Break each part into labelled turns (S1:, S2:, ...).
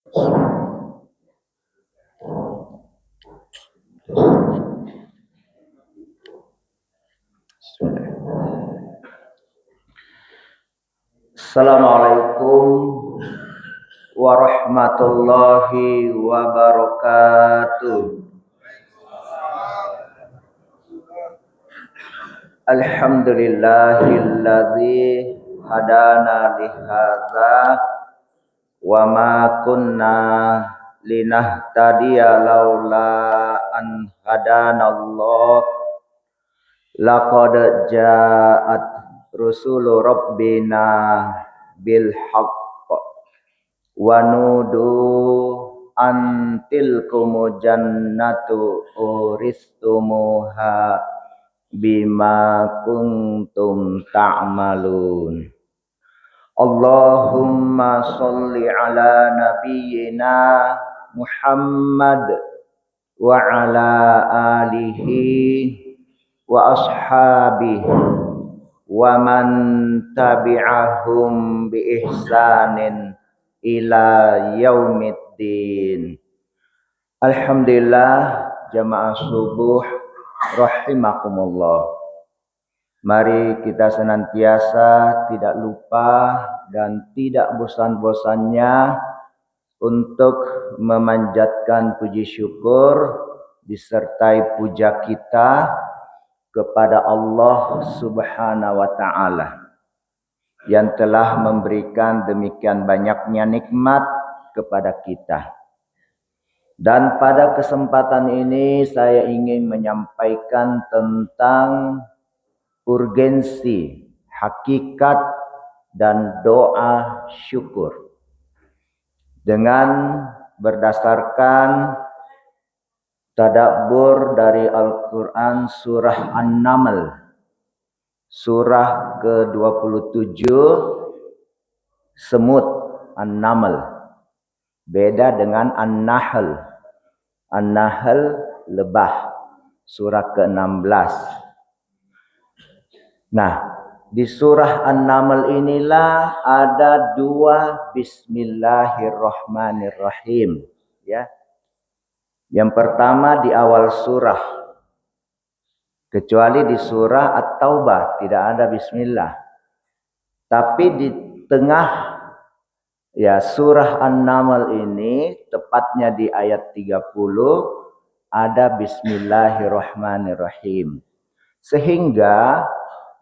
S1: Assalamualaikum warahmatullahi wabarakatuh. Alhamdulillahilladzi hadana lihadza wa ma kunna linahtadiya laula an hadanallah. Laqad ja'at rusulu rabbina bil haqq wa nudu an tilkumu jannatu uristumuha bima kuntum ta'malun. Allahumma sholli ala nabiyyina Muhammad wa ala alihi wa ashabihi wa man tabi'ahum bi ihsanin ila yaumiddin. Alhamdulillah, jamaah subuh rahimakumullah. Mari kita senantiasa tidak lupa dan tidak bosan-bosannya untuk memanjatkan puji syukur disertai puja kita kepada Allah Subhanahu wa taala yang telah memberikan demikian banyaknya nikmat kepada kita. Dan pada kesempatan ini saya ingin menyampaikan tentang urgensi, hakikat dan doa syukur dengan berdasarkan tadabbur dari Al-Quran surah An-Naml, surah ke-27, semut, An-Naml. Beda dengan An-Nahl. An-Nahl, lebah, surah ke-16. Nah, di surah An-Naml inilah ada dua Bismillahirrahmanirrahim. Ya. Yang pertama di awal surah, kecuali di surah At-Taubah tidak ada bismillah. Tapi di tengah ya surah An-Naml ini, tepatnya di ayat 30, ada Bismillahirrahmanirrahim. Sehingga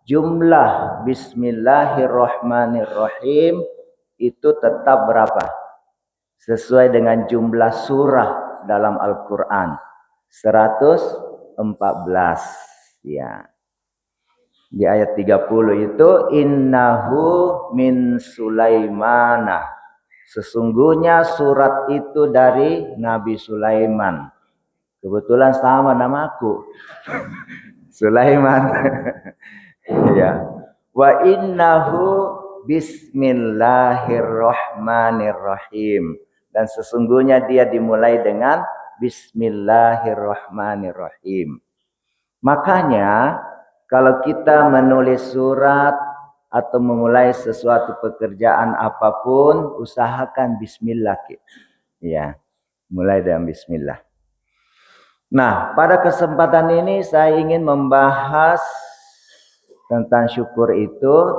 S1: jumlah Bismillahirrahmanirrahim itu tetap berapa? Sesuai dengan jumlah surah dalam Al-Quran, 114. Ya. Di ayat 30 itu innahu min Sulaimana. Sesungguhnya surat itu dari Nabi Sulaiman. Kebetulan sama namaku. Sulaiman. Ya. Wa innahu bismillahirrahmanirrahim. Dan sesungguhnya dia dimulai dengan Bismillahirrahmanirrahim. Makanya kalau kita menulis surat atau memulai sesuatu pekerjaan apapun, usahakan Bismillah. Ya, mulai dengan Bismillah. Nah, pada kesempatan ini saya ingin membahas tentang syukur itu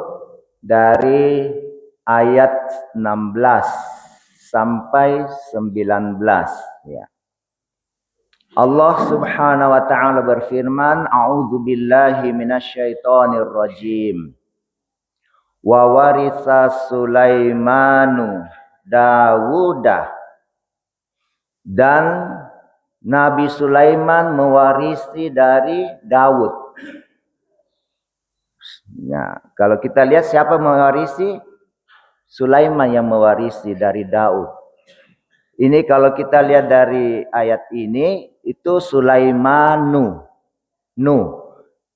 S1: dari ayat 16 sampai 19. Ya. Allah Subhanahu wa taala berfirman, a'udzubillahi minasyaitonir rajim. Wa waritha Sulaimanu Dawuda. Dan Nabi Sulaiman mewarisi dari Daud. Ya, kalau kita lihat siapa mewarisi? Sulaiman yang mewarisi dari Daud. Ini kalau kita lihat dari ayat ini, itu Sulaimanu.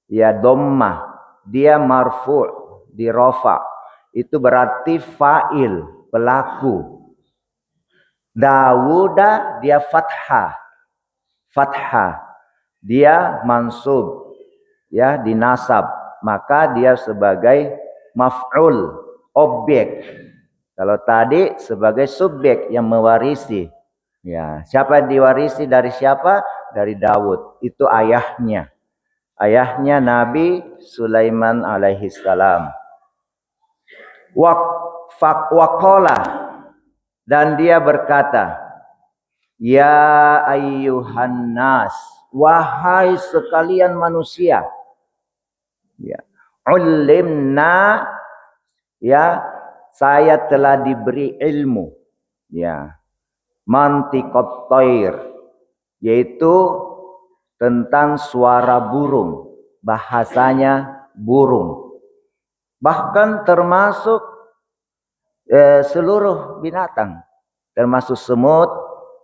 S1: Ya, dhammah. Dia marfu', di rafa. Itu berarti fa'il, pelaku. Dawuda, dia fathah. Dia mansub. Ya, dinasab. Maka dia sebagai maf'ul, objek. Kalau tadi sebagai subjek yang mewarisi. Ya, siapa yang diwarisi dari siapa? Dari Daud. Itu ayahnya. Ayahnya Nabi Sulaiman alaihi salam. Waqala, dan dia berkata, ya ayyuhan nas, wahai sekalian manusia. Ya. Ulimna, ya, saya telah diberi ilmu. Ya. Mantiqat thair, yaitu tentang suara burung, bahasanya burung. Bahkan termasuk seluruh binatang, termasuk semut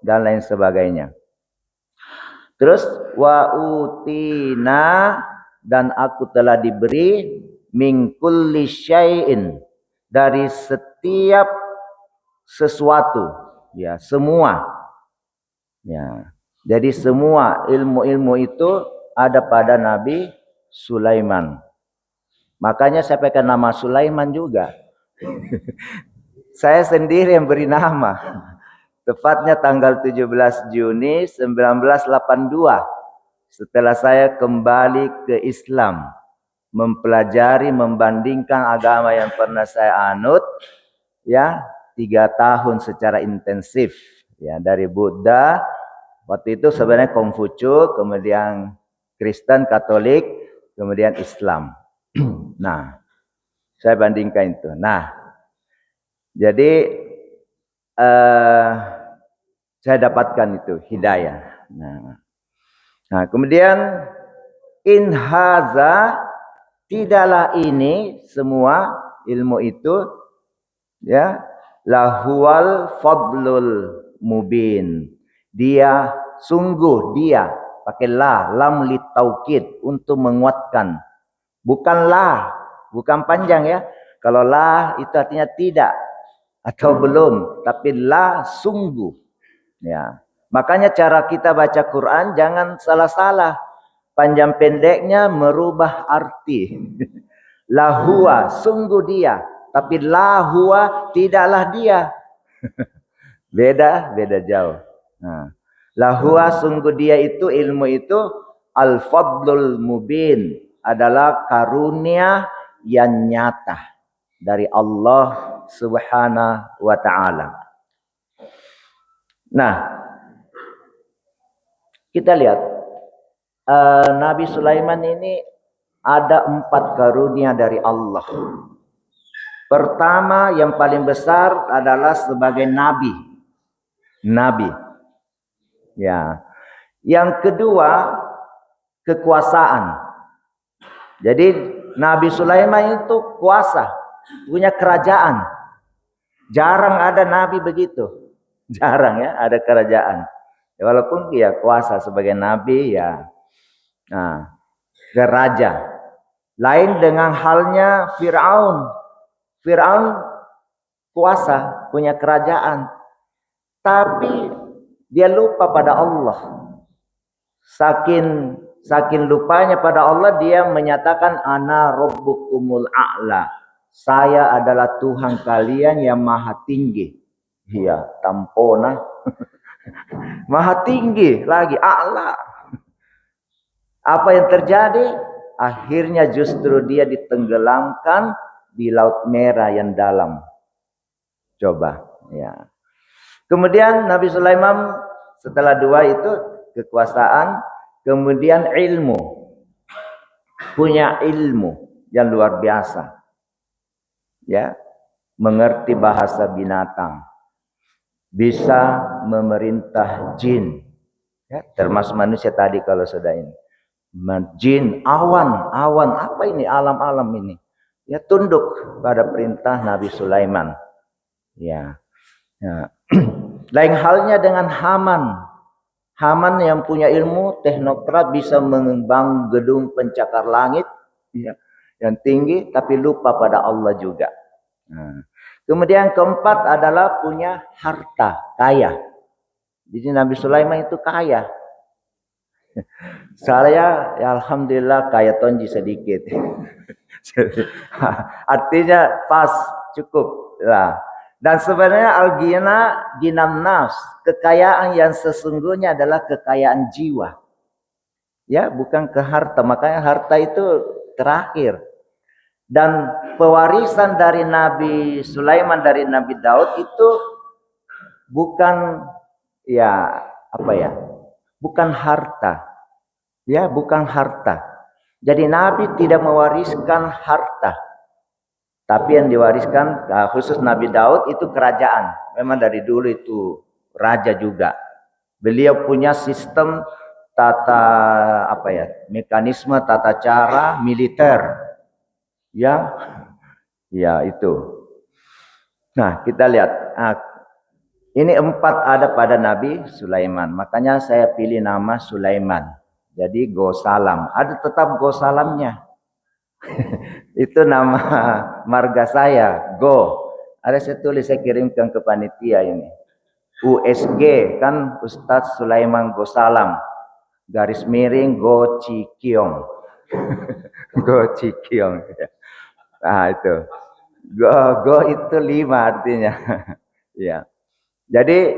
S1: dan lain sebagainya. Terus wa utina, dan aku telah diberi min kulli syai'in, dari setiap sesuatu, ya, semua. Ya. Jadi semua ilmu-ilmu itu ada pada Nabi Sulaiman. Makanya saya pakai nama Sulaiman juga. Saya sendiri yang beri nama. Tepatnya tanggal 17 Juni 1982. Setelah saya kembali ke Islam, mempelajari, membandingkan agama yang pernah saya anut, ya, 3 tahun secara intensif, ya, dari Buddha, waktu itu sebenarnya Konghucu, kemudian Kristen, Katolik, kemudian Islam. Nah, saya bandingkan itu. Nah, jadi saya dapatkan itu hidayah. Nah, kemudian in haza, tidaklah ini semua ilmu itu, ya, lahuwal fadlul mubin. Dia sungguh, dia pakai lam li taukid untuk menguatkan. Bukan la, bukan panjang ya. Kalau la itu artinya tidak atau belum, tapi la sungguh. Ya. Makanya cara kita baca Quran jangan salah-salah. Panjang pendeknya merubah arti. Lahua, sungguh dia. Tapi lahua, tidaklah dia. Beda jauh. Nah, lahua, sungguh dia itu, ilmu itu, al-fadlul mubin, adalah karunia yang nyata dari Allah Subhanahu wa ta'ala. Nah, kita lihat Nabi Sulaiman ini ada 4 karunia dari Allah. Pertama, yang paling besar adalah sebagai nabi. Nabi. Ya. Yang kedua, kekuasaan. Jadi Nabi Sulaiman itu kuasa, punya kerajaan. Jarang ada nabi begitu. Jarang ya ada kerajaan. Ya, walaupun dia kuasa sebagai nabi, ya. Nah, raja. Lain dengan halnya Fir'aun. Fir'aun kuasa, punya kerajaan. Tapi dia lupa pada Allah. Saking lupanya pada Allah, dia menyatakan ana rabbukumul a'la. Saya adalah Tuhan kalian yang maha tinggi. Iya, tampona. Maha tinggi lagi, a'la. Apa yang terjadi? Akhirnya justru dia ditenggelamkan di Laut Merah yang dalam. Coba, ya. Kemudian Nabi Sulaiman setelah 2 itu kekuasaan, kemudian ilmu. Punya ilmu yang luar biasa. Ya, mengerti bahasa binatang. Bisa memerintah jin. Ya, termasuk manusia tadi kalau sudah ini. Jin, awan, apa ini, alam-alam ini? Ya, tunduk pada perintah Nabi Sulaiman. Ya. Ya. Lain halnya dengan Haman. Haman yang punya ilmu, teknokrat, bisa mengembang gedung pencakar langit, ya, yang tinggi, tapi lupa pada Allah juga. Nah. Kemudian keempat adalah punya harta, kaya. Jadi Nabi Sulaiman itu kaya. Saya ya alhamdulillah kaya tonji sedikit. Artinya pas, cukup lah. Dan sebenarnya al-ghina ginam nafs, kekayaan yang sesungguhnya adalah kekayaan jiwa. Ya, bukan ke harta. Makanya harta itu terakhir. Dan pewarisan dari Nabi Sulaiman dari Nabi Daud itu bukan ya apa ya? Bukan harta. Ya, bukan harta. Jadi Nabi tidak mewariskan harta. Tapi yang diwariskan khusus Nabi Daud itu kerajaan. Memang dari dulu itu raja juga. Beliau punya sistem tata apa ya? Mekanisme tata cara militer. Ya, ya itu. Nah, kita lihat. Ini 4 ada pada Nabi Sulaiman. Makanya saya pilih nama Sulaiman. Jadi Go Salam. Ada tetap Go Salamnya. Itu nama marga saya. Go. Ada saya tulis, saya kirimkan ke panitia ini. USG kan Ustadz Sulaiman Go Salam. Garis miring Go Cikiong. Go Cikiong. Nah itu. Go itu 5 artinya. Ya. Jadi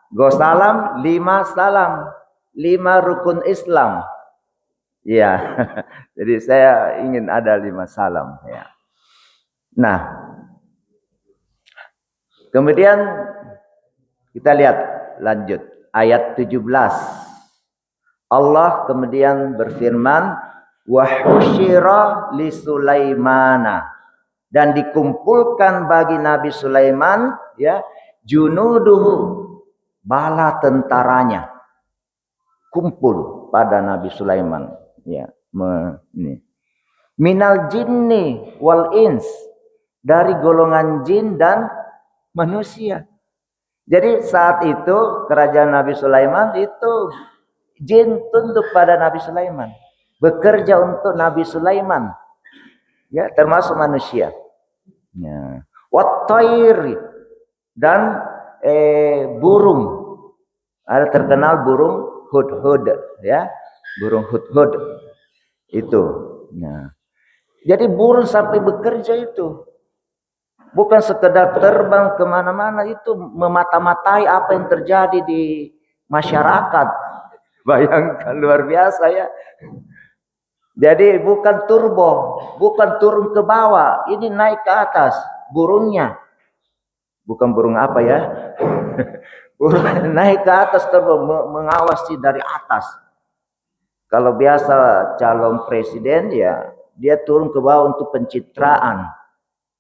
S1: Go Salam 5 salam. 5 rukun Islam. Ya. Jadi saya ingin ada 5 salam ya. Nah. Kemudian kita lihat lanjut ayat 17. Allah kemudian berfirman, wa husyira li Sulaimana, dan dikumpulkan bagi Nabi Sulaiman ya junuduhu, bala tentaranya kumpul pada Nabi Sulaiman ya ini minal jinni wal ins, dari golongan jin dan manusia. Jadi saat itu kerajaan Nabi Sulaiman itu jin tunduk pada Nabi Sulaiman, bekerja untuk Nabi Sulaiman, ya termasuk manusia. Ya. Wat-tayri, dan burung. Ada terkenal burung hudhud, ya, burung hudhud itu. Nah, jadi burung sampai bekerja itu. Bukan sekedar terbang kemana-mana, itu memata-matai apa yang terjadi di masyarakat. Bayangkan, luar biasa ya. Jadi bukan turbo, bukan turun ke bawah, ini naik ke atas burungnya. Bukan burung apa ya? Burung naik ke atas terbang, mengawasi dari atas. Kalau biasa calon presiden ya, dia turun ke bawah untuk pencitraan.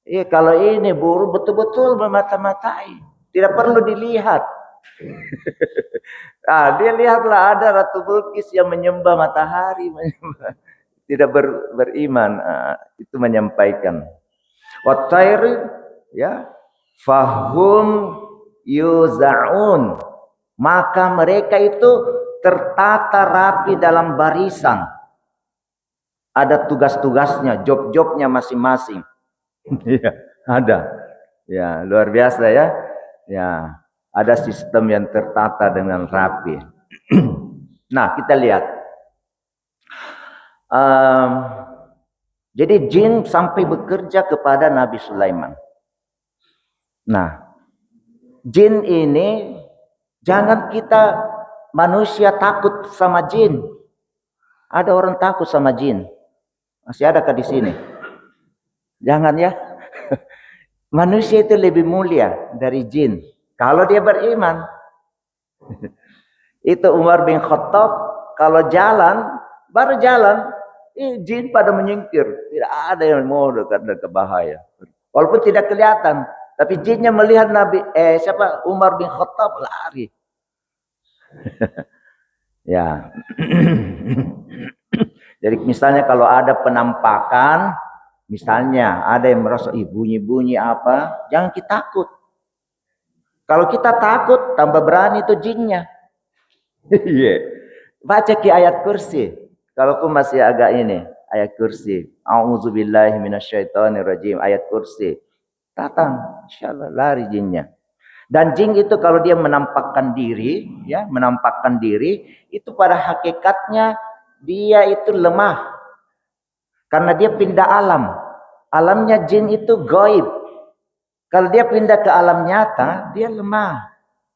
S1: Kalau ini burung betul-betul memata-matai, tidak perlu dilihat. Dia lihatlah ada Ratu Bilqis yang menyembah matahari, tidak beriman. Itu menyampaikan. Wat-tayri, ya, fahum yuzaun, maka mereka itu tertata rapi dalam barisan. Ada tugas-tugasnya, job-jobnya masing-masing. Iya, ada. Ya, luar biasa ya. Ya, ada sistem yang tertata dengan rapi. Nah, kita lihat. Jadi jin sampai bekerja kepada Nabi Sulaiman. Nah, jin ini jangan kita manusia takut sama jin. Ada orang takut sama jin. Masih adakah di sini? Jangan ya. Manusia itu lebih mulia dari jin kalau dia beriman. Itu Umar bin Khattab kalau jalan, baru jalan, jin pada menyingkir. Tidak ada yang mau dekat bahaya. Walaupun tidak kelihatan, tapi jinnya melihat Nabi Umar bin Khattab lari. Ya. Jadi misalnya kalau ada penampakan, misalnya ada yang merasa bunyi-bunyi apa, jangan kita takut. Kalau kita takut, tambah berani itu jinnya. Iya. Baca ki ayat kursi. Kalaupun masih agak ini, ayat kursi. A'udzubillahi minasyaitonirrajim, ayat kursi. Datang, insyaallah lari jinnya. Dan jin itu kalau dia menampakkan diri, ya, menampakkan diri, itu pada hakikatnya dia itu lemah. Karena dia pindah alam. Alamnya jin itu gaib. Kalau dia pindah ke alam nyata, dia lemah.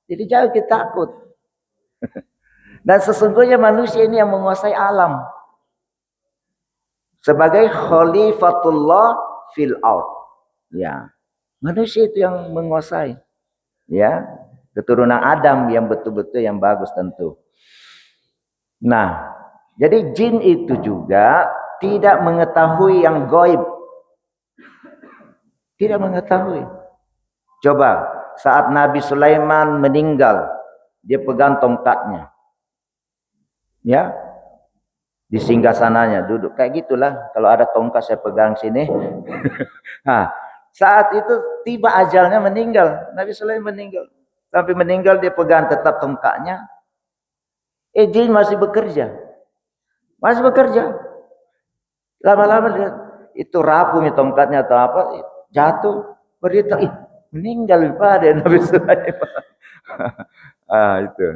S1: Jadi jangan kita takut. Dan sesungguhnya manusia ini yang menguasai alam. Sebagai khalifatullah fil ard. Ya. Manusia itu yang menguasai. Ya. Keturunan Adam yang betul-betul yang bagus tentu. Nah, jadi jin itu juga tidak mengetahui yang gaib. Tidak mengetahui. Coba saat Nabi Sulaiman meninggal, dia pegang tongkatnya. Ya, di singgasananya duduk kayak gitulah. Kalau ada tongkat saya pegang sini. Nah, saat itu tiba ajalnya meninggal. Nabi Sulaiman meninggal. Sampai meninggal dia pegang tetap tongkatnya. Jin masih bekerja. Masih bekerja. Lama-lama dia itu rapuh nih tongkatnya atau apa, jatuh. Berita, meninggal pada Nabi Sulaiman. Itu.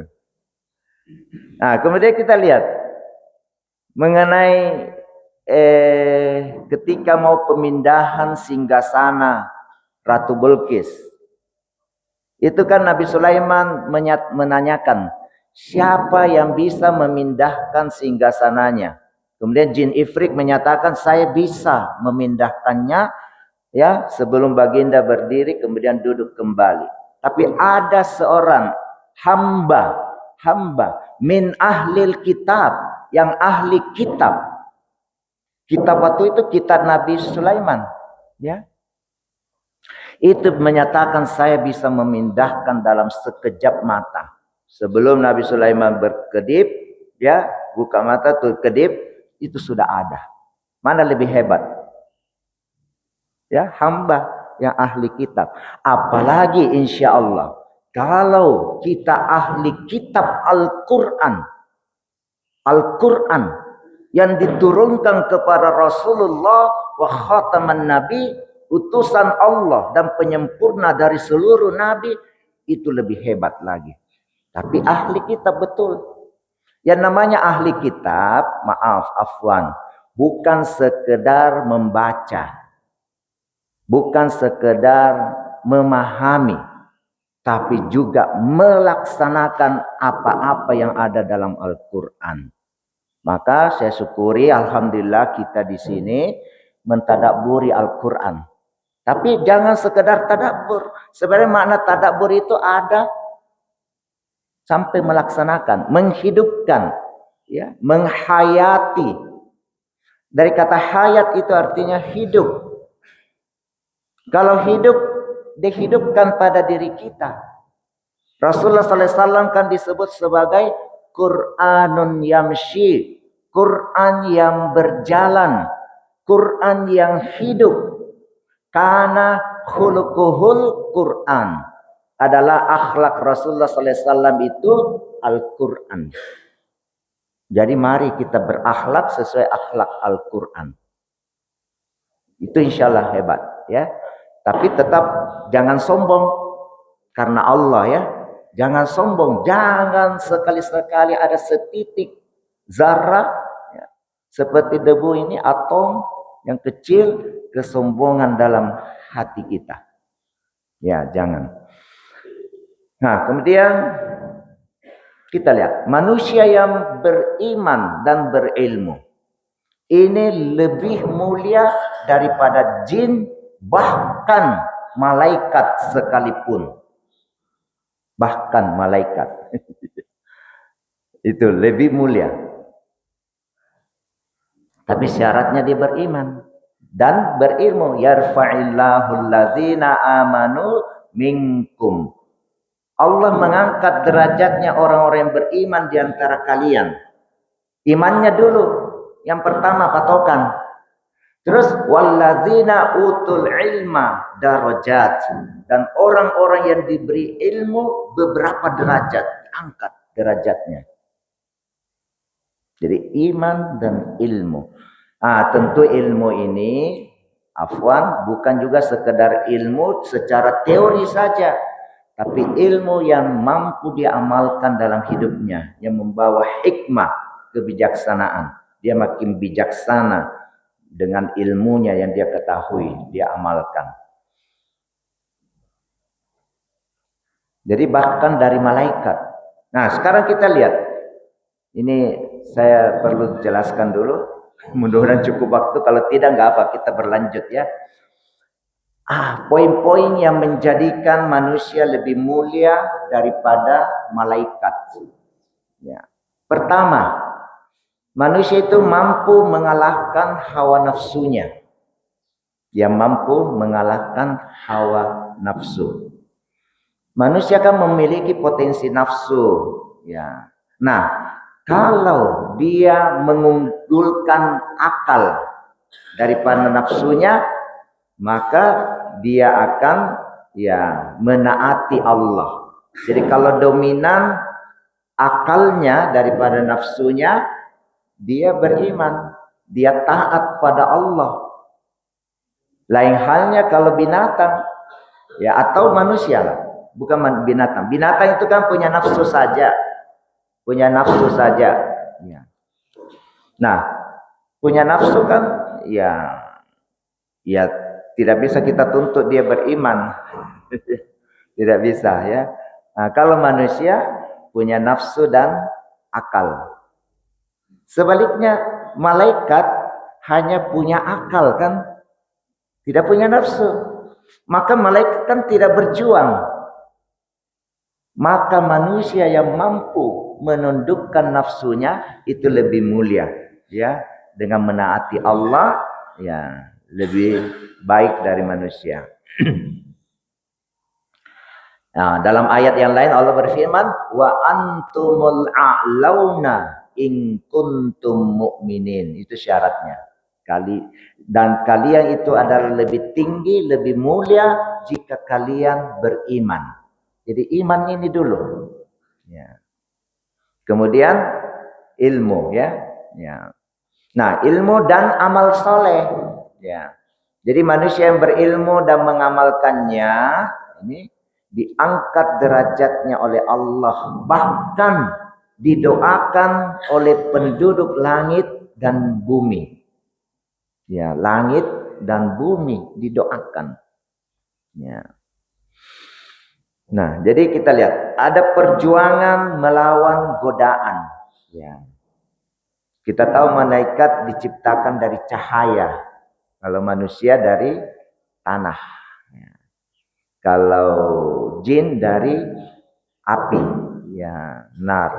S1: Nah, kemudian kita lihat mengenai ketika mau pemindahan singgasana Ratu Bilqis. Itu kan Nabi Sulaiman menanyakan, siapa yang bisa memindahkan singgasananya? Kemudian jin ifrit menyatakan, saya bisa memindahkannya ya sebelum baginda berdiri kemudian duduk kembali. Tapi ada seorang hamba min ahlil kitab, yang ahli kitab. Kitab waktu itu kitab Nabi Sulaiman, ya. Itu menyatakan saya bisa memindahkan dalam sekejap mata. Sebelum Nabi Sulaiman berkedip, ya, buka mata tuh kedip, itu sudah ada. Mana lebih hebat? Ya, hamba yang ahli kitab. Apalagi insya Allah, kalau kita ahli kitab Al-Quran, Al-Quran yang diturunkan kepada Rasulullah wa khataman Nabi, utusan Allah dan penyempurna dari seluruh Nabi, itu lebih hebat lagi. Tapi ahli kitab betul. Yang namanya ahli kitab, maaf, afwan, bukan sekedar membaca, bukan sekedar memahami, tapi juga melaksanakan apa-apa yang ada dalam Al-Quran. Maka saya syukuri, alhamdulillah kita di sini mentadabburi Al-Quran. Tapi jangan sekedar tadabbur. Sebenarnya makna tadabbur itu ada sampai melaksanakan, menghidupkan, ya, menghayati. Dari kata hayat itu artinya hidup. Kalau hidup, dihidupkan pada diri kita. Rasulullah SAW kan disebut sebagai Qur'anun yamshi, Quran yang berjalan, Quran yang hidup. Karena khuluquhul Quran, adalah akhlak Rasulullah SAW itu Al-Quran. Jadi mari kita berakhlak sesuai akhlak Al-Quran. Itu insyaAllah hebat, ya. Tapi tetap jangan sombong karena Allah, ya. Jangan sombong, jangan sekali-sekali ada setitik zarah, ya, seperti debu ini, atom yang kecil, kesombongan dalam hati kita. Ya, jangan. Nah, kemudian kita lihat manusia yang beriman dan berilmu ini lebih mulia daripada jin, bahkan malaikat sekalipun. Bahkan malaikat. Itu lebih mulia. Tapi syaratnya dia beriman dan berilmu. Yarfa'illahu allazina amanu minkum. Allah mengangkat derajatnya orang-orang yang beriman di antara kalian. Imannya dulu. Yang pertama patokan. Terus walladzina utul ilma darajat, dan orang-orang yang diberi ilmu beberapa derajat, angkat derajatnya. Jadi iman dan ilmu. Tentu ilmu ini afwan bukan juga sekedar ilmu secara teori saja, tapi ilmu yang mampu diamalkan dalam hidupnya, yang membawa hikmah, kebijaksanaan. Dia makin bijaksana dengan ilmunya yang dia ketahui, dia amalkan. Jadi bahkan dari malaikat. Nah, sekarang kita lihat. Ini saya perlu jelaskan dulu. Mudah-mudahan cukup waktu. Kalau tidak, nggak apa, kita berlanjut ya. Poin-poin yang menjadikan manusia lebih mulia daripada malaikat. Ya. Pertama, manusia itu mampu mengalahkan hawa nafsunya. Dia mampu mengalahkan hawa nafsu. Manusia kan memiliki potensi nafsu. Ya. Nah, kalau dia mengunggulkan akal daripada nafsunya, maka dia akan menaati Allah. Jadi kalau dominan akalnya daripada nafsunya, dia beriman, dia taat pada Allah. Lain halnya kalau binatang atau manusia lah, bukan binatang. Binatang itu kan punya nafsu saja. Ya. Nah, punya nafsu kan ya tidak bisa kita tuntut dia beriman. Tidak bisa ya. Nah, kalau manusia punya nafsu dan akal. Sebaliknya malaikat hanya punya akal kan, tidak punya nafsu. Maka malaikat kan tidak berjuang. Maka manusia yang mampu menundukkan nafsunya itu lebih mulia ya, dengan menaati Allah ya, lebih baik dari manusia. Nah, dalam ayat yang lain Allah berfirman, wa antumul a'launa in kuntum mu'minin. Itu syaratnya. Dan kalian itu adalah lebih tinggi, lebih mulia jika kalian beriman. Jadi iman ini dulu. Ya. Kemudian ilmu ya. Nah, ilmu dan amal soleh. Ya. Jadi manusia yang berilmu dan mengamalkannya ini diangkat derajatnya oleh Allah, bahkan didoakan oleh penduduk langit dan bumi. Ya, langit dan bumi didoakan. Ya. Nah, jadi kita lihat ada perjuangan melawan godaan. Ya. Kita tahu malaikat diciptakan dari cahaya, kalau manusia dari tanah. Ya. Kalau jin dari api, ya, nar.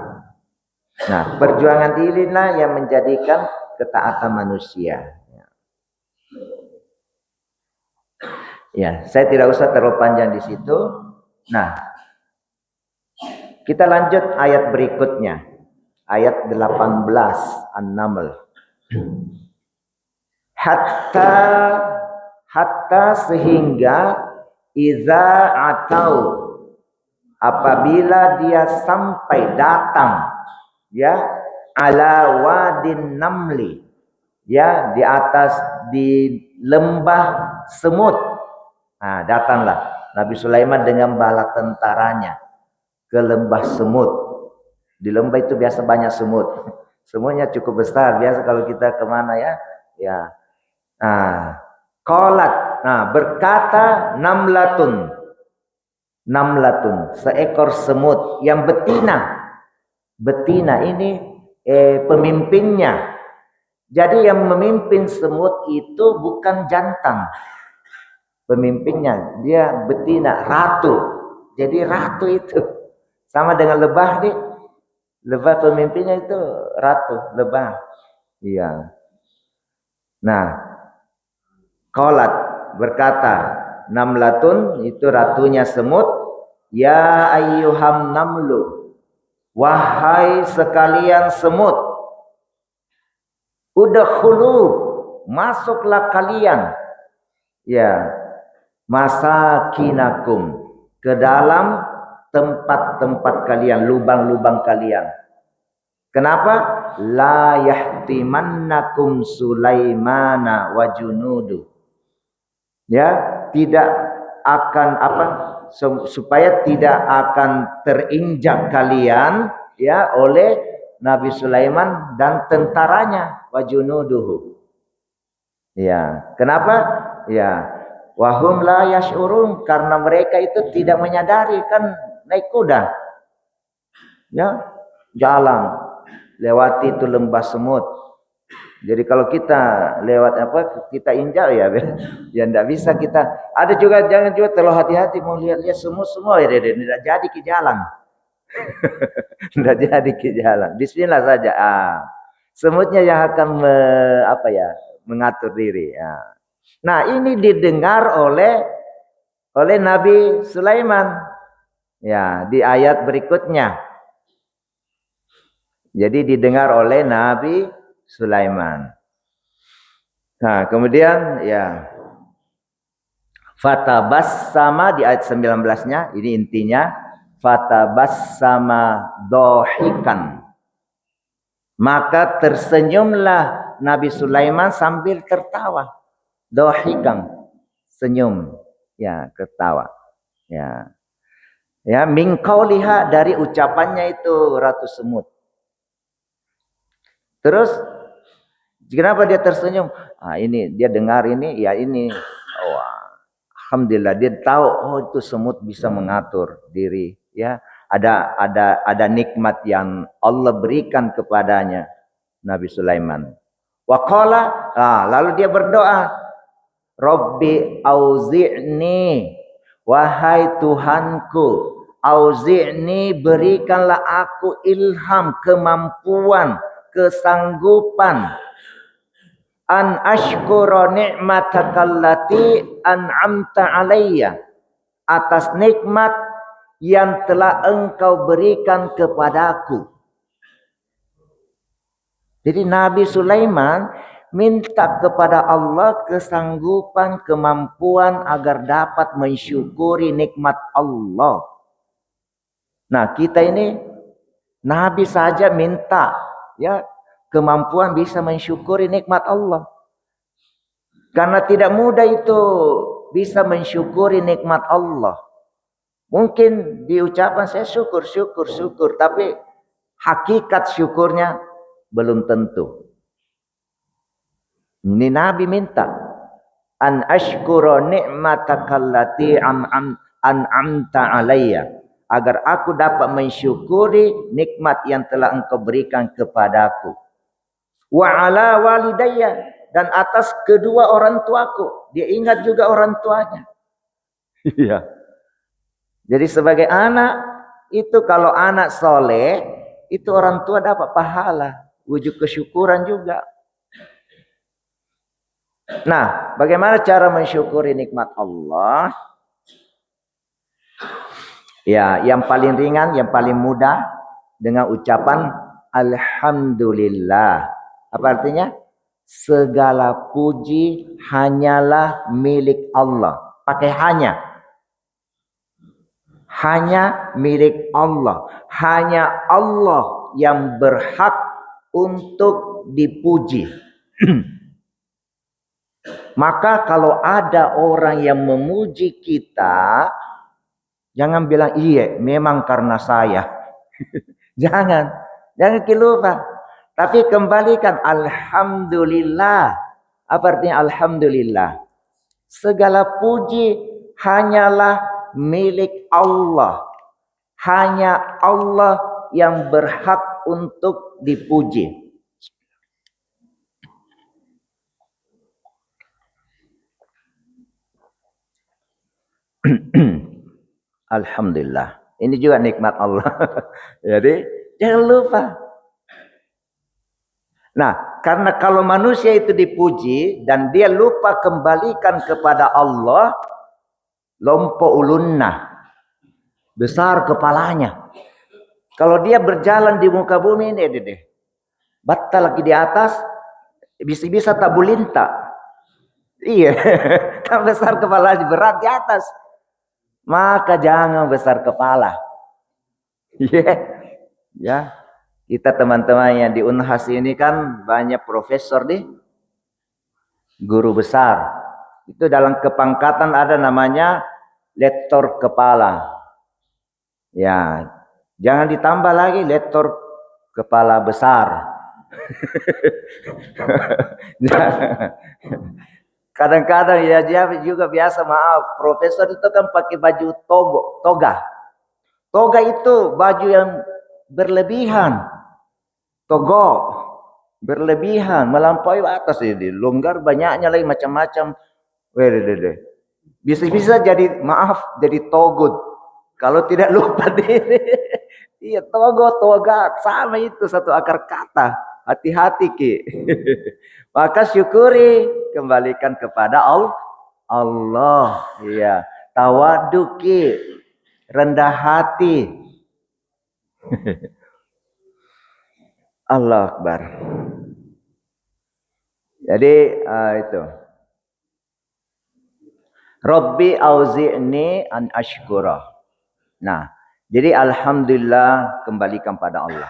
S1: Nah, perjuangan inilah yang menjadikan ketaatan manusia. Ya, saya tidak usah terlalu panjang di situ. Nah, kita lanjut ayat berikutnya. Ayat 18 An-Naml. Hatta sehingga iza atau apabila dia sampai datang ya ala wadin namli ya di lembah semut. Nah, datanglah Nabi Sulaiman dengan bala tentaranya ke lembah semut. Di lembah itu biasa banyak semut. Semutnya cukup besar. Biasa kalau kita kemana ya. Nah, qalat. Nah, berkata namlatun, seekor semut yang betina. Betina ini pemimpinnya. Jadi yang memimpin semut itu bukan jantan. Pemimpinnya dia betina, ratu. Jadi ratu itu sama dengan lebah nih. Lebah pemimpinnya itu ratu, lebah. Iya. Nah, qalat berkata, namlatun itu ratunya semut, ya ayyuham namlu, wahai sekalian semut, udkhulu, masuklah kalian ya masakinakum, ke dalam tempat-tempat kalian, lubang-lubang kalian. Kenapa? La yahtimannakum Sulaimana wa junudu. Ya, tidak akan supaya tidak akan terinjak kalian ya oleh Nabi Sulaiman dan tentaranya, wa junuduhu. Ya, kenapa? Ya, wahum la yash'urun, karena mereka itu tidak menyadari kan naik kuda. Ya, jalan lewati itu lembah semut. Jadi kalau kita lewat kita injak ya, ya enggak bisa kita. Ada juga jangan juga terlalu hati-hati mau lihat-lihat semua ya, tidak jadi ke jalan. Tidak jadi ke jalan. Bismillah saja. Semutnya yang akan mengatur diri. Nah, ini didengar oleh Nabi Sulaiman. Ya, di ayat berikutnya. Jadi didengar oleh Nabi Sulaiman. Nah, kemudian ya fatabassama di ayat 19-nya, ini intinya fatabassama dohikan. Maka tersenyumlah Nabi Sulaiman sambil tertawa. Dohikan, senyum, ya, ketawa. Ya. Ya, min qauliha, dari ucapannya itu Ratu Semut. Terus kenapa dia tersenyum? Ini dia dengar ini, ya ini. Alhamdulillah dia tahu, itu semut bisa mengatur diri, ya. Ada nikmat yang Allah berikan kepadanya Nabi Sulaiman. Wa qala, lalu dia berdoa, Rabbi auzi'ni, wahai Tuhanku, auzi'ni, berikanlah aku ilham, kemampuan, kesanggupan, an ashkura ni'matakallati an'amta alayya, atas nikmat yang telah engkau berikan kepadaku. Jadi Nabi Sulaiman minta kepada Allah kesanggupan, kemampuan agar dapat mensyukuri nikmat Allah. Nah, kita ini Nabi saja minta, ya, kemampuan bisa mensyukuri nikmat Allah. Karena tidak mudah itu bisa mensyukuri nikmat Allah. Mungkin diucapkan saya syukur, tapi hakikat syukurnya belum tentu. Ini Nabi minta, an ashkura ni'matakallati an'amta alayya, agar aku dapat mensyukuri nikmat yang telah engkau berikan kepadaku. Wa ala walidayya, dan atas kedua orang tuaku. Dia ingat juga orang tuanya. Iya. Jadi sebagai anak, itu kalau anak soleh, itu orang tua dapat pahala. Wujud kesyukuran juga. Nah, bagaimana cara mensyukuri nikmat Allah? Ya, yang paling ringan, yang paling mudah, dengan ucapan Alhamdulillah. Apa artinya? Segala puji hanyalah milik Allah. Pakai hanya. Hanya milik Allah. Hanya Allah yang berhak untuk dipuji. Maka kalau ada orang yang memuji kita, jangan bilang iya memang karena saya. Jangan lupa. Tapi kembalikan Alhamdulillah. Apa artinya Alhamdulillah? Segala puji hanyalah milik Allah. Hanya Allah yang berhak untuk dipuji. Alhamdulillah. Ini juga nikmat Allah. Jadi jangan lupa. Nah, karena kalau manusia itu dipuji dan dia lupa kembalikan kepada Allah, lompo ulunnah, besar kepalanya. Kalau dia berjalan di muka bumi ini, batal lagi di atas, bisa-bisa tak bulinta. Iya, kan besar kepala berat di atas. Maka jangan besar kepala. Ya. Kita teman-teman yang di Unhas ini kan banyak profesor deh. Guru besar. Itu dalam kepangkatan ada namanya lektor kepala. Ya, jangan ditambah lagi lektor kepala besar. Kadang-kadang ya dia juga biasa, maaf, profesor itu kan pakai baju toga. Toga itu baju yang berlebihan. Togo berlebihan, melampaui atas ini. Longgar banyaknya lagi macam-macam. Bisa-bisa jadi maaf jadi togut. Kalau tidak lupa diri. Iya, toga sama itu satu akar kata. Hati-hati Ki. Maka syukuri, kembalikan kepada Allah. Iya, tawadu Ki, rendah hati. Allah Akbar. Jadi itu. Rabbi auzi'ni an ashkura. Nah, jadi alhamdulillah kembalikan pada Allah.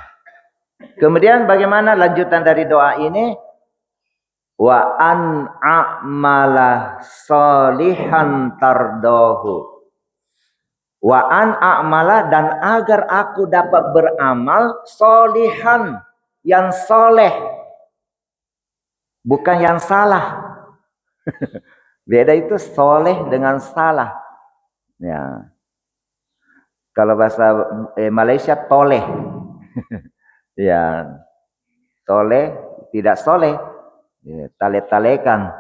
S1: Kemudian bagaimana lanjutan dari doa ini? Wa an a'mala salihan tardahu. Wa an a'mala, dan agar aku dapat beramal solihan, yang soleh, bukan yang salah. Beda itu soleh dengan salah. Ya. Kalau bahasa Malaysia toleh. Ya. Toleh, tidak soleh. Ya, tale-talekan.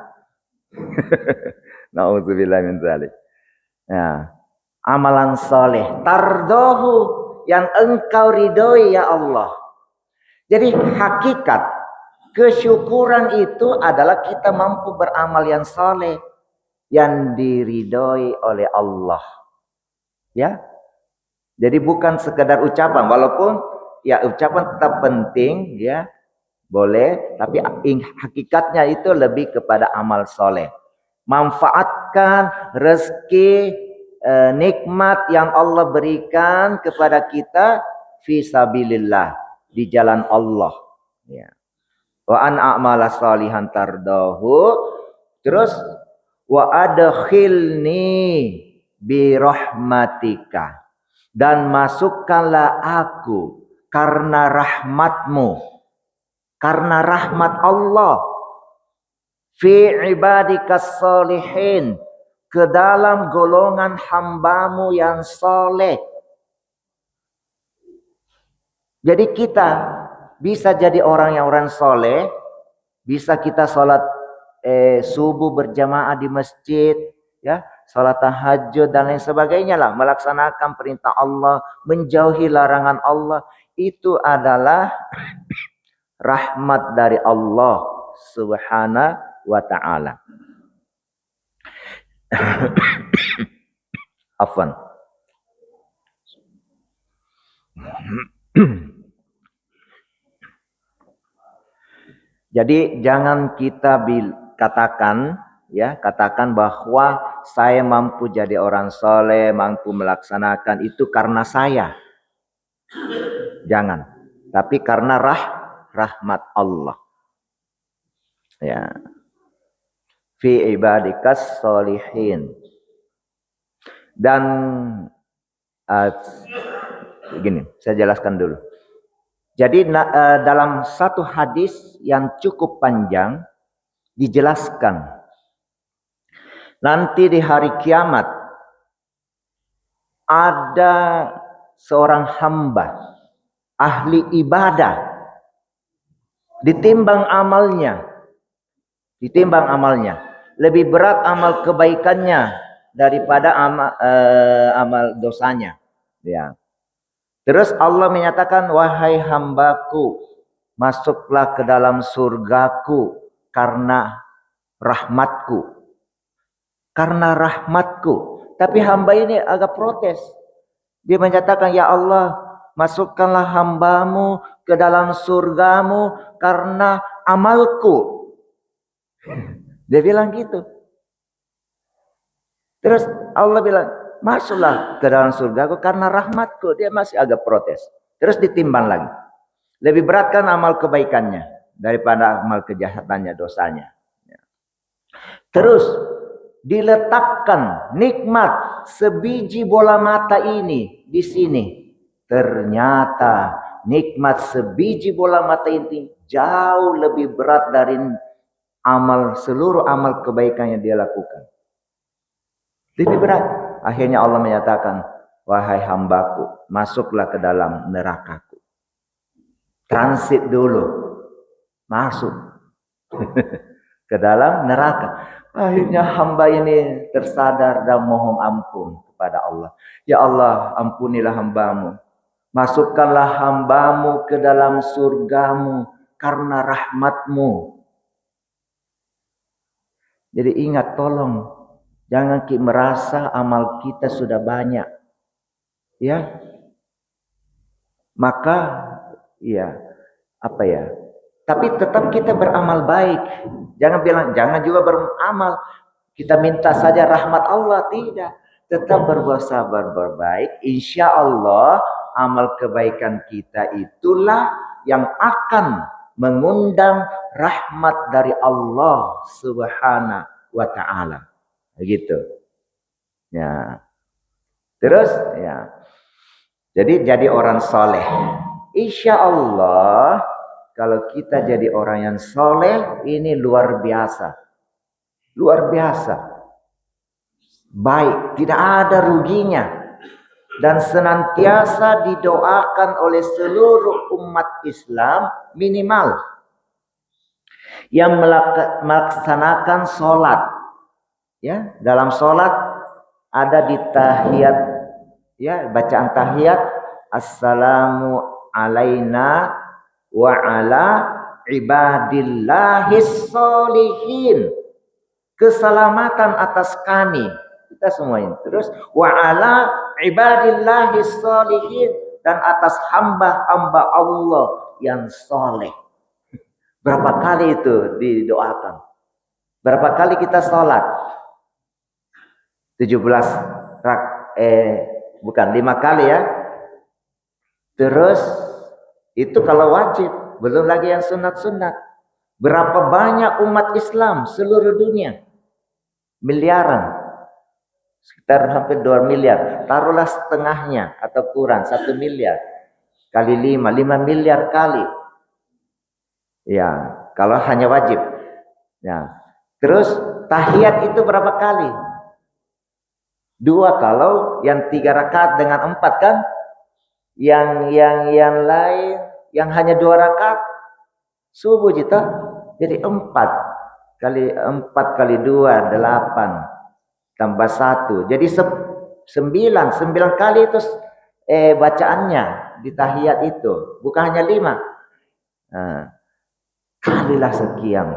S1: Nauzubillah min dzalik. Ya. Amalan soleh. Tardohu, yang engkau ridhoi ya Allah. Jadi hakikat kesyukuran itu adalah kita mampu beramal yang soleh, yang diridhoi oleh Allah. Ya. Jadi bukan sekedar ucapan, walaupun ya ucapan tetap penting, ya boleh, tapi hakikatnya itu lebih kepada amal soleh. Manfaatkan rezeki, nikmat yang Allah berikan kepada kita fisabilillah, di jalan Allah. Ya. Wa an a'mala salihan tardahu. Terus wa adkhilni bi rahmatika, dan masukkanlah aku karena rahmatmu, karena rahmat Allah, fi ibadikas salihin, ke dalam golongan hambamu yang soleh. Jadi kita bisa jadi orang soleh, bisa kita sholat subuh berjamaah di masjid, ya, sholat tahajud dan lain sebagainya lah, melaksanakan perintah Allah, menjauhi larangan Allah, itu adalah rahmat dari Allah Subhanahu wa ta'ala. Afwan. Jadi jangan kita katakan bahwa saya mampu jadi orang soleh, mampu melaksanakan itu karena saya. Jangan. Tapi karena rahmat Allah. Ya. Fi ibadikas solihin. Dan begini, saya jelaskan dulu. Jadi dalam satu hadis yang cukup panjang dijelaskan, nanti di hari kiamat ada seorang hamba ahli ibadah, ditimbang amalnya, lebih berat amal kebaikannya daripada amal dosanya. Ya. Terus Allah menyatakan, wahai hambaku, masuklah ke dalam surgaku karena rahmatku. Karena rahmatku. Tapi hamba ini agak protes. Dia menyatakan, ya Allah, masukkanlah hambamu ke dalam surgamu karena amalku. Dia bilang gitu. Terus Allah bilang, masuklah ke dalam surgaku karena rahmatku. Dia masih agak protes. Terus ditimbang lagi. Lebih berat kan amal kebaikannya daripada amal kejahatannya, dosanya. Terus diletakkan nikmat sebiji bola mata ini di sini. Ternyata nikmat sebiji bola mata ini jauh lebih berat dari seluruh amal kebaikan yang dia lakukan. Lebih berat. Akhirnya Allah menyatakan, wahai hambaku, masuklah ke dalam nerakaku. Transit dulu, masuk ke dalam neraka. Akhirnya hamba ini tersadar dan mohon ampun kepada Allah. Ya Allah, ampunilah hambamu. Masukkanlah hambamu ke dalam surgamu karena rahmatmu. Jadi ingat, tolong jangan merasa amal kita sudah banyak. Ya. Maka ya, apa ya? Tapi tetap kita beramal baik. Jangan bilang, jangan juga beramal. Kita minta saja rahmat Allah. Tidak. Tetap berbuat sabar, berbaik. Insya Allah amal kebaikan kita itulah yang akan mengundang rahmat dari Allah Subhanahu wa ta'ala. Begitu. Ya. Terus ya. Jadi orang soleh. Insya Allah kalau kita jadi orang yang soleh, ini luar biasa. Luar biasa. Baik, tidak ada ruginya. Dan senantiasa didoakan oleh seluruh umat Islam minimal. Yang melaksanakan sholat. Ya, dalam sholat ada di tahiyat. Ya, bacaan tahiyat. Assalamu alaina wa ala ibadillahis sholihin. Keselamatan atas kami, kita semua ini. Terus wa ala ibadillahis sholihin, dan atas hamba-hamba Allah yang soleh. Berapa kali itu didoakan? Berapa kali kita sholat? 17 bukan 5 kali ya. Terus itu kalau wajib, belum lagi yang sunat-sunat. Berapa banyak umat Islam seluruh dunia? Miliaran. Sekitar hampir 2 miliar. Taruhlah setengahnya atau kurang 1 miliar. Kali 5 miliar kali. Ya, kalau hanya wajib. Ya. Terus tahiyat itu berapa kali? 2 kalau yang 3 rakaat dengan 4 kan? Yang lain yang hanya 2 rakaat subuh kita. Jadi 4 kali 2 8 tambah 1. Jadi 9 kali itu bacaannya di tahiyat itu. Bukan hanya 5. Nah, kalilah sekian,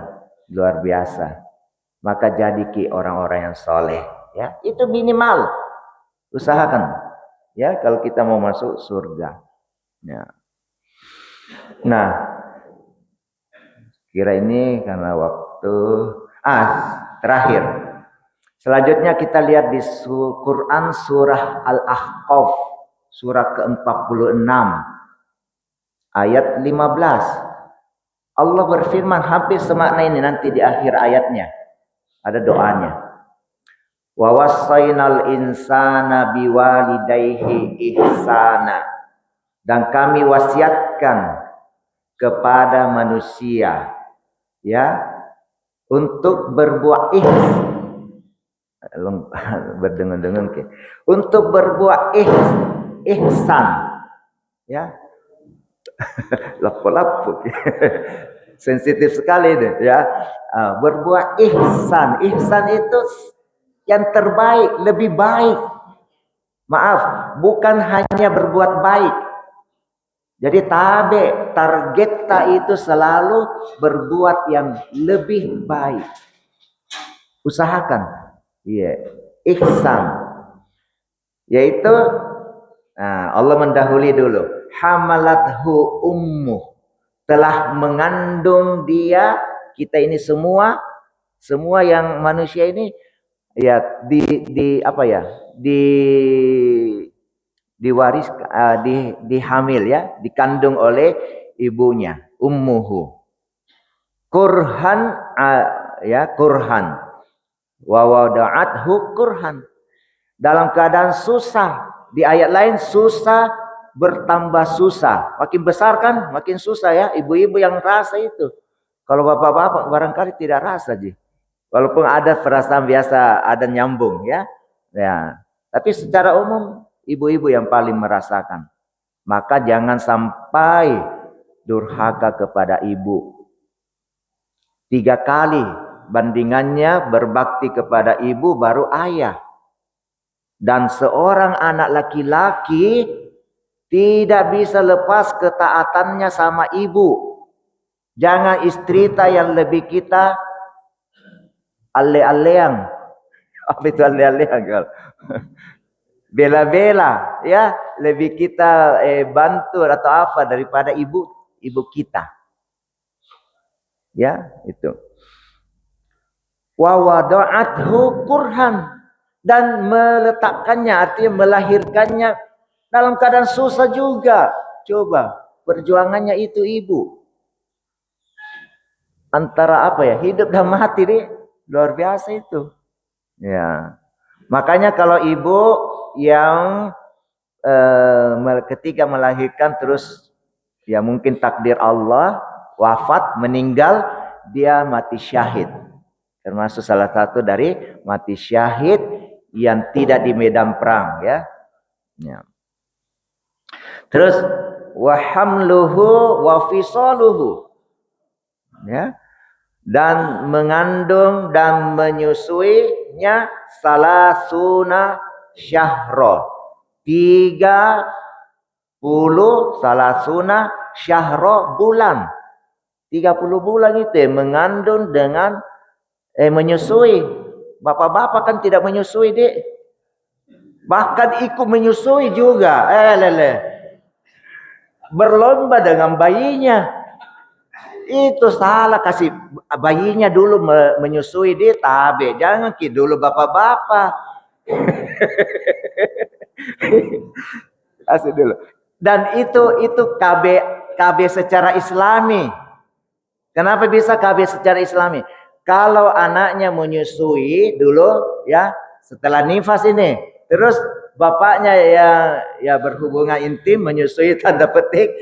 S1: luar biasa. Maka jadi orang-orang yang soleh. Ya, itu minimal. Usahakan. Ya, kalau kita mau masuk surga. Ya. Nah, kira ini karena waktu. Terakhir. Selanjutnya kita lihat di Quran surah Al-Ahqaf. Surah ke-46. Ayat 15. Allah berfirman hampir semakna ini nanti di akhir ayatnya. Ada doanya. Wa wassaynal insana biwalidayhi ihsana. Dan kami wasiatkan kepada manusia ya untuk berbuat berdengan-dengan untuk berbuat ihsan ya. Lapo-lapo sensitif sekali deh ya. Berbuat ihsan itu yang terbaik, lebih baik. Maaf, bukan hanya berbuat baik. Jadi target kita itu selalu berbuat yang lebih baik. Usahakan. Iya, ihsan. Yaitu Allah mendahului dulu. Hamalathu ummuh. Telah mengandung dia, kita ini semua yang manusia ini ya diwaris dihamil ya, dikandung oleh ibunya, ummuhu. Kurhan kurhan. Wa wada'athu kurhan. Dalam keadaan susah. Di ayat lain susah bertambah susah. Makin besar kan makin susah ya. Ibu-ibu yang rasa itu. Kalau bapak-bapak barangkali tidak rasa ji. Walaupun ada perasaan biasa, ada nyambung ya. Ya. Tapi secara umum Ibu-ibu yang paling merasakan. Maka jangan sampai durhaka kepada ibu. 3 kali bandingannya berbakti kepada ibu baru ayah. Dan seorang anak laki-laki tidak bisa lepas ketaatannya sama ibu. Jangan istrita yang lebih kita ale-alean. Apa itu ale-alean? Bela-bela, ya, lebih kita bantu atau apa daripada ibu kita. Ya, itu. Wa wada'athu kurhan, dan meletakkannya, artinya melahirkannya dalam keadaan susah juga. Coba, perjuangannya itu ibu. Antara apa ya, hidup dan mati deh. Luar biasa itu. Ya. Makanya kalau ibu yang ketika melahirkan terus ya mungkin takdir Allah wafat, meninggal, dia mati syahid. Termasuk salah satu dari mati syahid yang tidak di medan perang, ya. Ya. Terus wa hamluhu wa fisaluhu, ya, dan mengandung dan menyusuinya salasuna syahra, 30 salasuna syahra, bulan. 30 bulan itu mengandung dengan menyusui. Bapak-bapak kan tidak menyusui, Dek. Bahkan ikut menyusui juga. Berlomba dengan bayinya. Itu salah, kasih bayinya dulu menyusui dia, tabe. Jangan dulu bapak-bapak. Kasih dulu. Dan itu KB secara Islami. Kenapa bisa KB secara Islami? Kalau anaknya menyusui dulu, ya, setelah nifas ini, terus bapaknya ya berhubungan intim, menyusui tanda petik,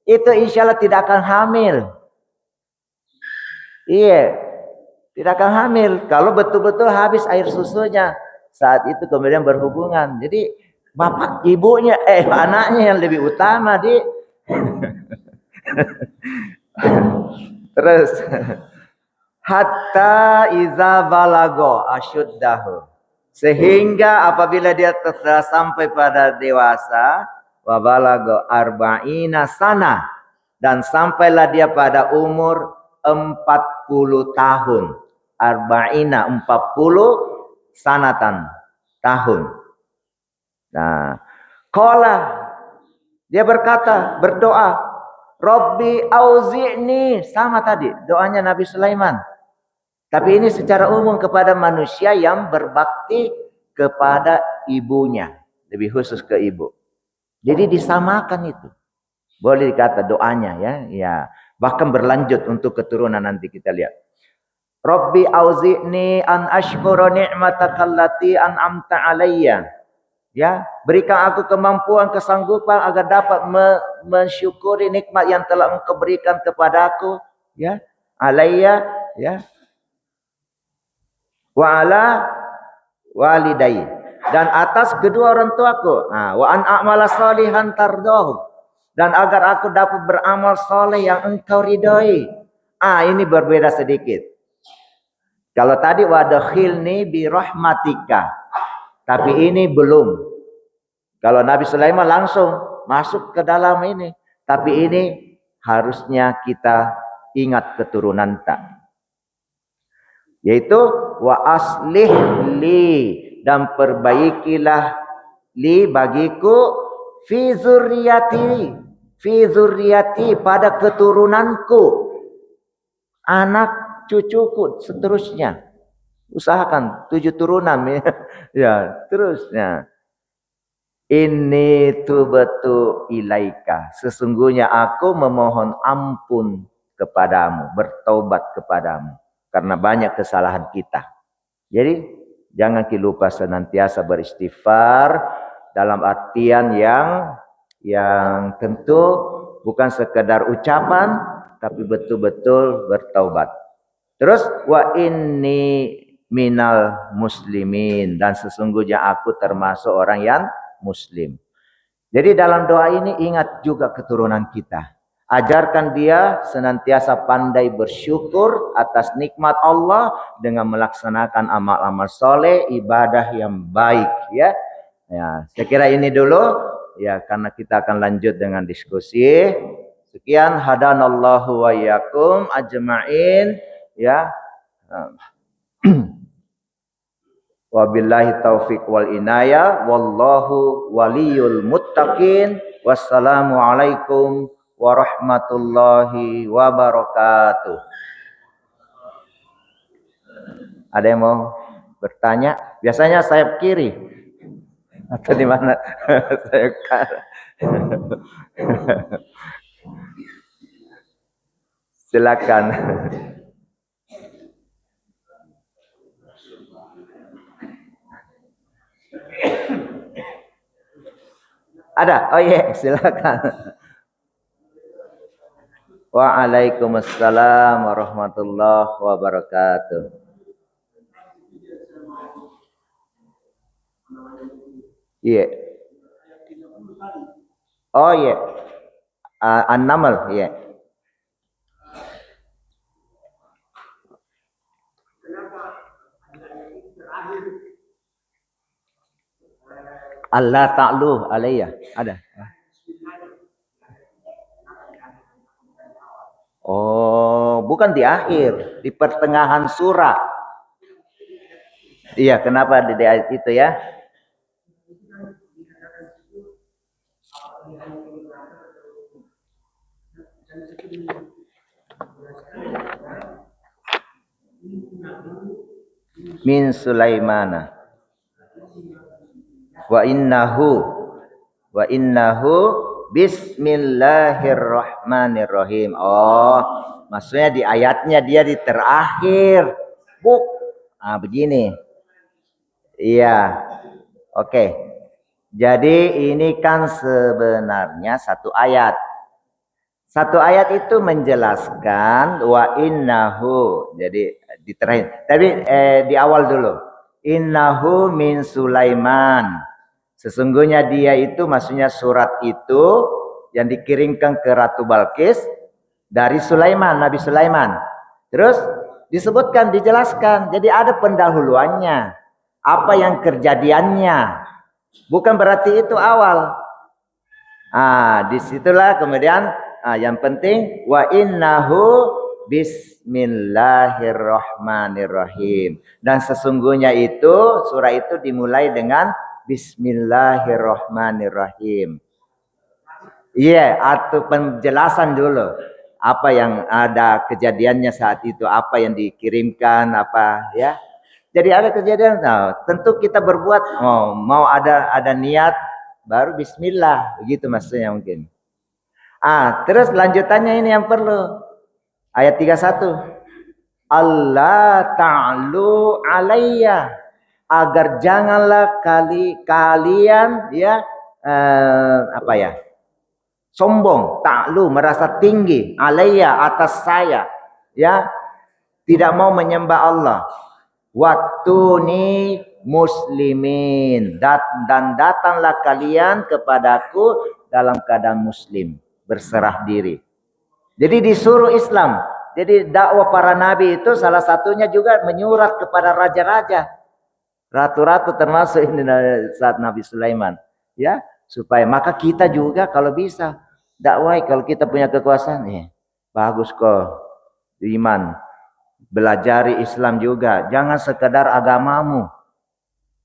S1: itu insya Allah tidak akan hamil. Iya, tidak akan hamil kalau betul-betul habis air susunya saat itu kemudian berhubungan. Jadi bapak ibunya anaknya yang lebih utama, Di. Terus hatta iza balago asyuddahu, sehingga apabila dia telah sampai pada dewasa, wa balago arba'ina sana, dan sampailah dia pada umur 40 tahun. Arba'ina 40 sanatan, tahun. Nah, qala, dia berkata, berdoa, Rabbi auzi'ni, sama tadi doanya Nabi Sulaiman. Tapi ini secara umum kepada manusia yang berbakti kepada ibunya, lebih khusus ke ibu. Jadi disamakan itu. Boleh dikata doanya, ya. Bahkan berlanjut untuk keturunan, nanti kita lihat. Rabbi auzi'ni an ashkura ni'mataka allati an'amta alayya. Ya, berikan aku kemampuan, kesanggupan agar dapat mensyukuri nikmat yang telah Engkau berikan kepadaku, ya. Alayya, ya. Wa ala walidai, dan atas kedua orang tuaku. Wa an a'mala salihan tardahu, dan agar aku dapat beramal soleh yang Engkau ridhoi. Ini berbeda sedikit. Kalau tadi wadakhilni bi rahmatika, tapi ini belum. Kalau Nabi Sulaiman langsung masuk ke dalam ini, tapi ini harusnya kita ingat keturunan tak. Yaitu wa aslih li, dan perbaikilah li bagiku fi zurriyati pada keturunanku, anak cucuku seterusnya. Usahakan 7 turunan, ya, terusnya. Ini tubatu ilaika, sesungguhnya aku memohon ampun kepadamu, bertaubat kepadamu karena banyak kesalahan kita. Jadi jangan lupa senantiasa beristighfar, dalam artian yang tentu bukan sekedar ucapan, tapi betul-betul bertaubat. Terus wa inni minal muslimin, dan sesungguhnya aku termasuk orang yang muslim. Jadi dalam doa ini ingat juga keturunan kita. Ajarkan dia senantiasa pandai bersyukur atas nikmat Allah dengan melaksanakan amal-amal soleh, ibadah yang baik. Ya, saya kira ini dulu. Ya, karena kita akan lanjut dengan diskusi. Sekian, hadanallahu wa iyyakum ajma'in. Ya. Wabillahi taufiq wal inayah. Wallahu waliyul muttaqin. Wassalamualaikum warahmatullahi wabarakatuh. Ada yang mau bertanya? Biasanya sayap kiri atau di mana? Sayap kanan. Silakan. Ada? Oh iya, silakan. Waalaikumsalam warahmatullahi wabarakatuh. Iya. Oh iya. An-Naml, iya. Allah ta'lu alayya. Ada. Oh, bukan di akhir, di pertengahan surah. Iya, kenapa di ayat itu ya? Min Sulaimana. Wa innahu bismillahirrahmanirrahim. Oh, maksudnya di ayatnya dia di terakhir. Begini. Iya. Oke. Jadi ini kan sebenarnya satu ayat. Satu ayat itu menjelaskan wa innahu. Jadi di terakhir. Tapi di awal dulu. Innahu min Sulaiman. Sesungguhnya dia itu, maksudnya surat itu yang dikirimkan ke Ratu Balkis dari Sulaiman, Nabi Sulaiman. Terus disebutkan, dijelaskan. Jadi ada pendahuluannya. Apa yang kejadiannya. Bukan berarti itu awal. Disitulah kemudian yang penting wa innahu bismillahirrahmanirrahim. Dan sesungguhnya itu surah itu dimulai dengan bismillahirrahmanirrahim. Iya, atau penjelasan dulu. Apa yang ada kejadiannya saat itu, apa yang dikirimkan, apa ya. Jadi ada kejadian, tentu kita berbuat, mau ada niat, baru bismillah, begitu maksudnya mungkin. Terus lanjutannya ini yang perlu. Ayat 31. Allah ta'lu alayya. Agar janganlah kalian ya sombong, ta'lu, merasa tinggi, alayya, atas saya, ya, tidak mau menyembah Allah. Waktuni muslimin, dan datanglah kalian kepadaku dalam keadaan muslim, berserah diri. Jadi disuruh Islam. Jadi dakwah para nabi itu salah satunya juga menyurat kepada raja-raja, ratu-ratu, termasuk ini saat Nabi Sulaiman, ya, supaya maka kita juga kalau bisa dakwah, kalau kita punya kekuasaan, bagus kok, iman, belajari Islam juga, jangan sekedar agamamu,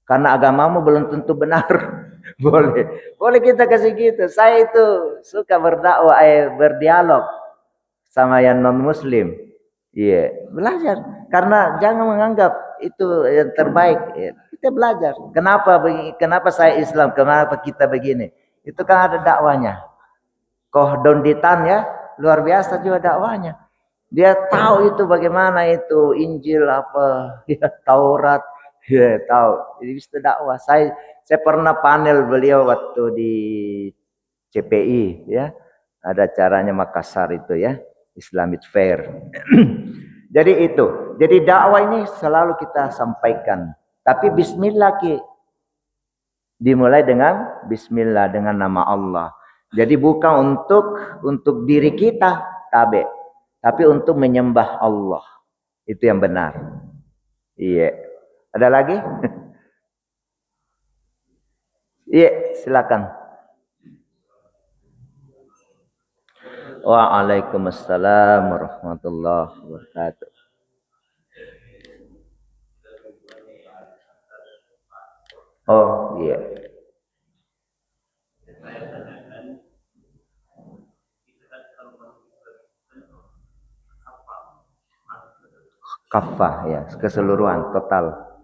S1: karena agamamu belum tentu benar. boleh kita kasih gitu. Saya itu suka berdakwah, berdialog sama yang non muslim. Belajar, karena jangan menganggap itu yang terbaik. Kita belajar. Kenapa saya Islam? Kenapa kita begini? Itu kan ada dakwanya. Kohdonditan ya, luar biasa juga dakwanya. Dia tahu itu bagaimana itu Injil apa, ya, Taurat, ya tahu. Jadi bisa dakwah. Saya pernah panel beliau waktu di CPI, ya. Ada acaranya Makassar itu ya, Islamic Fair. Jadi itu. Jadi dakwah ini selalu kita sampaikan. Tapi bismillah Ki. Dimulai dengan bismillah, dengan nama Allah. Jadi bukan untuk diri kita tabe, tapi untuk menyembah Allah. Itu yang benar. Iya. Ada lagi? Iya, silakan. Waalaikumsalam warahmatullahi wabarakatuh. Oh, iya. Kafah ya, keseluruhan total.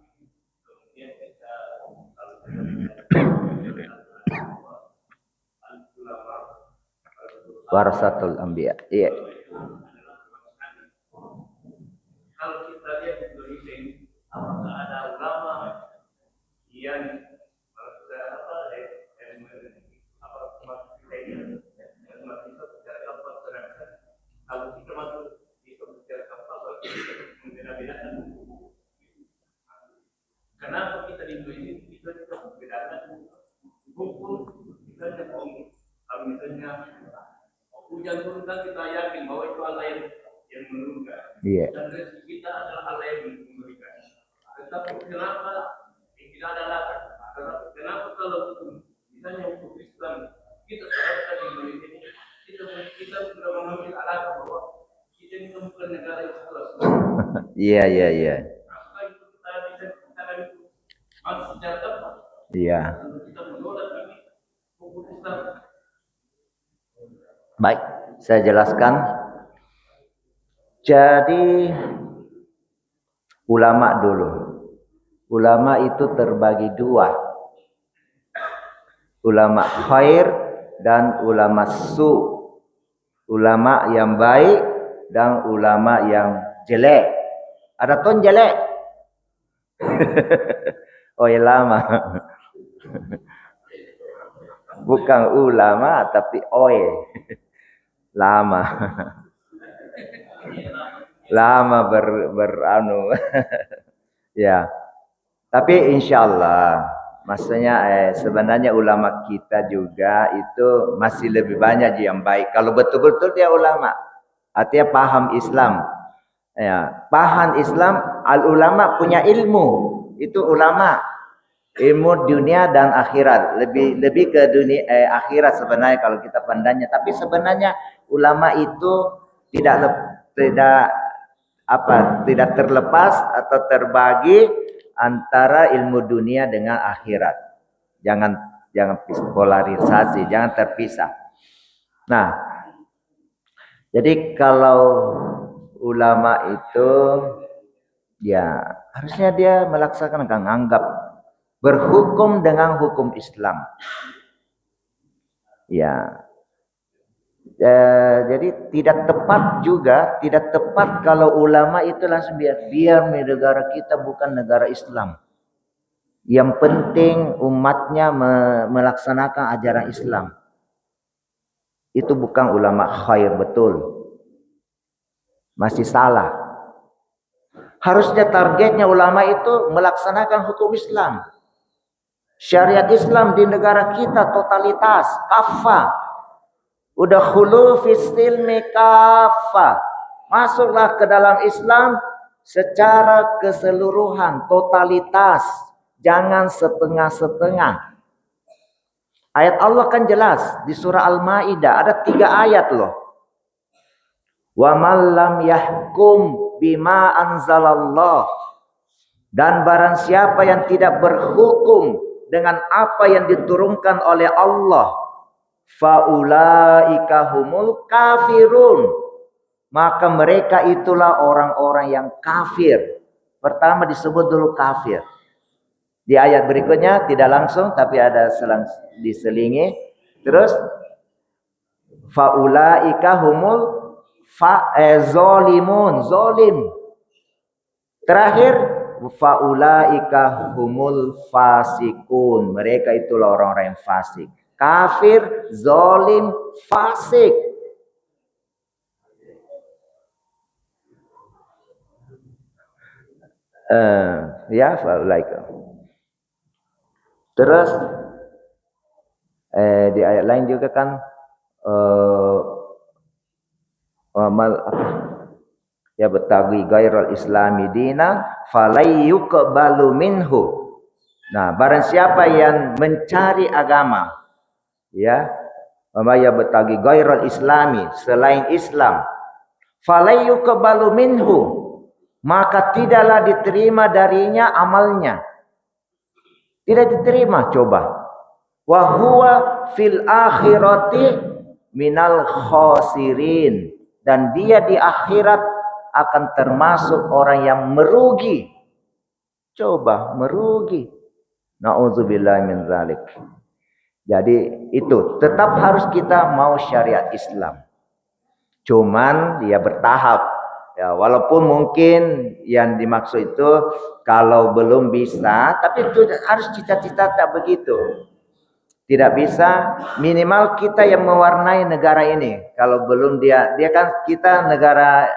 S1: Warasatul anbiya. Iya. Kalau kita lihat di briefing, apakah ada ulama yang kalau kita masuk di pembicaraan kapal, membeda-bedakan. Kenapa kita di Indonesia kita juga membedakan hukum misalnya kalau misalnya hujan turun kan kita yakin bahwa itu Allah yang menurunkan. Iya. Dan rezeki kita adalah Allah yang memberikan. Tetapi kenapa tidak ada alasan? Kenapa kalau misalnya hukum Islam kita seharusnya di Indonesia ini kita sudah mengambil alasan bahwa kita ini bukan negara Islam. Iya iya iya. Apa itu kita bisa itu masih secara tepat? Iya. Kita menolak ini hukum Islam. Baik, saya jelaskan. Jadi ulama dulu. Ulama itu terbagi dua. Ulama khair dan ulama su. Ulama yang baik dan ulama yang jelek. Ada ton jelek. Oh, lama. Bukan ulama tapi oe. Lama. Lama beranu. Ya. Tapi insyaallah maksudnya sebenarnya ulama kita juga itu masih lebih banyak yang baik. Kalau betul-betul dia ulama, artinya paham Islam. Ya, paham Islam, al ulama punya ilmu. Itu ulama. Ilmu dunia dan akhirat. Lebih ke dunia akhirat sebenarnya kalau kita pandangnya. Tapi sebenarnya ulama itu tidak tidak terlepas atau terbagi antara ilmu dunia dengan akhirat. Jangan polarisasi, jangan terpisah. Nah, jadi kalau ulama itu ya harusnya dia melaksanakan anggap berhukum dengan hukum Islam. Ya. Jadi tidak tepat kalau ulama itu langsung biar negara kita bukan negara Islam. Yang penting umatnya melaksanakan ajaran Islam. Itu bukan ulama khair betul. Masih salah. Harusnya targetnya ulama itu melaksanakan hukum Islam. Syariat Islam di negara kita totalitas, kafah. Udah khulu fisilmi kafah. Masuklah ke dalam Islam secara keseluruhan, totalitas. Jangan setengah-setengah. Ayat Allah kan jelas di surah Al-Maidah ada 3 ayat loh. Wa man lam yahkum bima anzalallah. Dan barang siapa yang tidak berhukum dengan apa yang diturunkan oleh Allah, faulaika humul kafirun. Maka mereka itulah orang-orang yang kafir. Pertama disebut dulu kafir. Di ayat berikutnya tidak langsung tapi ada diselingi. Terus faulaika humul zalimun, zalim. Terakhir faulaika humul fasikun. Mereka itulah orang-orang yang fasik. Kafir, zalim, fasik. Ya faulaika. Terus Di ayat lain juga kan ya betagi gairal islami dina falai yuqbalu minhu. Nah, barang siapa yang mencari agama, ya, ya betagi gairal islami selain Islam, falai yuqbalu minhu, maka tidaklah diterima darinya amalnya. Tidak diterima, coba. Wa huwa fil akhirati minal khosirin, dan dia di akhirat akan termasuk orang yang merugi. Coba, merugi. Nauzubillah min zalik. Jadi itu tetap harus kita mau syariat Islam. Cuman dia bertahap. Ya, walaupun mungkin yang dimaksud itu kalau belum bisa, tapi itu harus cita-cita tak begitu. Tidak bisa, minimal kita yang mewarnai negara ini. Kalau belum dia kan kita negara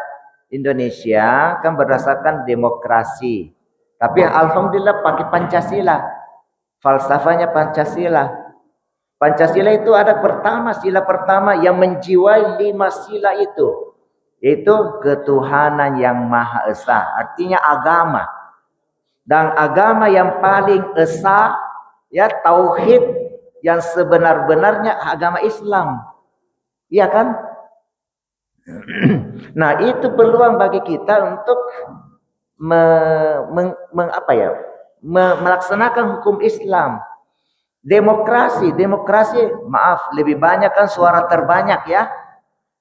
S1: Indonesia kan berdasarkan demokrasi. Tapi alhamdulillah pakai Pancasila. Falsafahnya Pancasila. Pancasila itu ada sila pertama yang menjiwai 5 sila itu. Yaitu ketuhanan yang Maha Esa. Artinya agama. Dan agama yang paling esa, ya, tauhid yang sebenar-benarnya agama Islam. Iya kan? Nah, itu peluang bagi kita untuk melaksanakan hukum Islam. Demokrasi, maaf, lebih banyak kan suara terbanyak ya.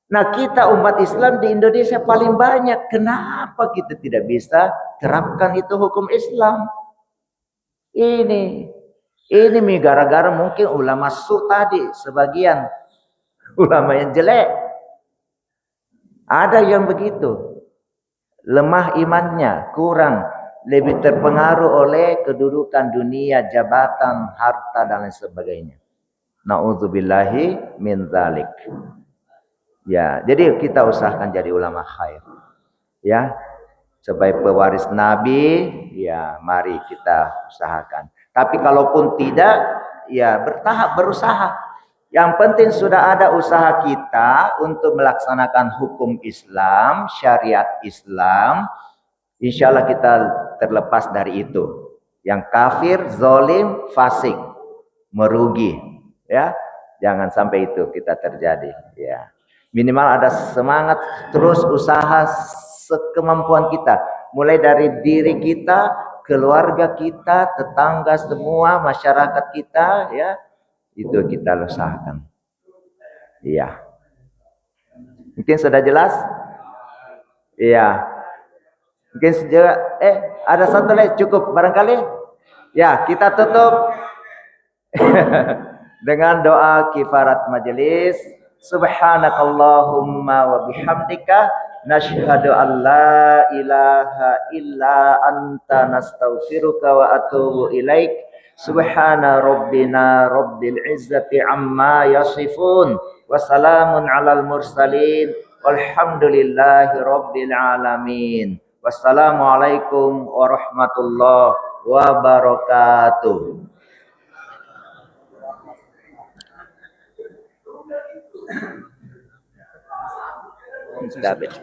S1: Nah, kita umat Islam di Indonesia paling banyak. Kenapa kita tidak bisa terapkan itu hukum Islam? Ini gara-gara mungkin ulama tadi, sebagian ulama yang jelek. Ada yang begitu. Lemah imannya, kurang, lebih terpengaruh oleh kedudukan dunia, jabatan, harta dan lain sebagainya. Nauzubillahi min dzalik. Ya, jadi kita usahakan jadi ulama khair. Ya, sebagai pewaris Nabi, ya mari kita usahakan. Tapi kalaupun tidak, ya bertahap, berusaha. Yang penting sudah ada usaha kita untuk melaksanakan hukum Islam, syariat Islam. Insya Allah kita terlepas dari itu. Yang kafir, zolim, fasik, merugi. Ya, jangan sampai itu kita terjadi. Ya, minimal ada semangat terus usaha sekemampuan kita. Mulai dari diri kita, keluarga kita, tetangga semua, masyarakat kita, ya. Itu kita usahakan. Iya. Mungkin sudah jelas? Iya. Mungkin juga ada satu lagi cukup barangkali. Ya, kita tutup dengan doa kifarat majelis. Subhanakallahumma wa bihamdika nashhadu an la ilaha illa anta nastaghfiruka wa atubu ilaik. Subhana rabbina rabbil izzati amma yasifun wa salamun alal mursalin walhamdulillahi rabbil alamin. Wassalamualaikum warahmatullahi wabarakatuh. David.